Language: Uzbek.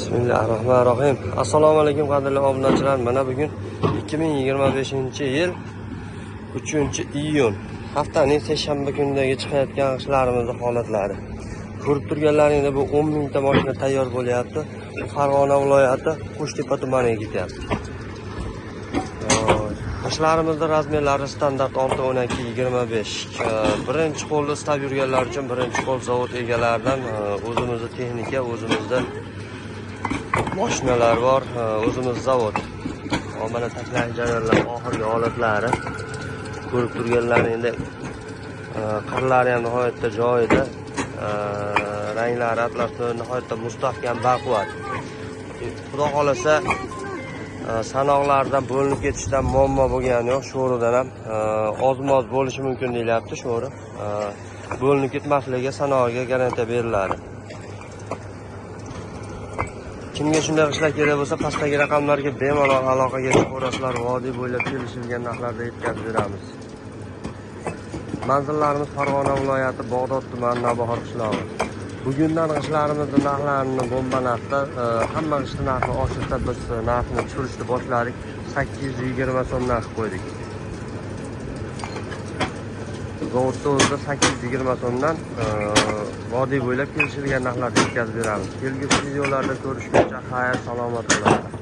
Bismillahirrahmanirrahim. Assalomu alaykum qadrli obunachilar. Mana bugun 2025-yil 3-iyun haftaning seshanba kunidagi chiqayotgan ishlarimiz holatlari. Ko'rib turganlaringizda bu 10 mingta mashina tayyor bo'lyapti. Farg'ona viloyati Qo'shtepa tumaniga ketyapti. Ishlarimizning razmerlari standart 6-12-25. Birinchi qo'lda istab yurganlar uchun birinchi qo'l zavod egalaridan o'zimizning texnika, o'zimizning mashinalar bor, o'zimiz zavod. Mana taklif jarayonlar oxirgi holatlari. Ko'rib turganlaringizda qirlari ham nihoyatda joyida, ranglari atlaslar nihoyatda mustahkam, baquvvat. Xudo xolasa sanoqlardan bo'linib ketishdan muammo bo'lgani yo'q. Sho'ridan ham oz-moz bo'lishi mumkin deyilyapti. Sho'ri bo'linib ketmasligiga sanoqga garantiya beriladi. Kimga shunday ishlar kerak bo'lsa, pastdagi raqamlarga bemalol aloqaga chiqaverasizlar. Vodiy bo'ylab kelishilgan narxlarda yetkazib beramiz. Manzillarimiz Farg'ona viloyati Bog'dod tumani Navbahor qishlog'i. Bugundan ishlarimizni narxlarini bomba narxda, hamma ishni narxi oshirsa biz narxni tushirishni boshladik. 820 so'm narx qo'ydik. Zavodda o'zida 820 so'mdan vodiy bo'ylab kelishilgan narxlarda yetkazib beramiz. Kelgusi videolarda ko'rishguncha xayr, salomat bo'linglar.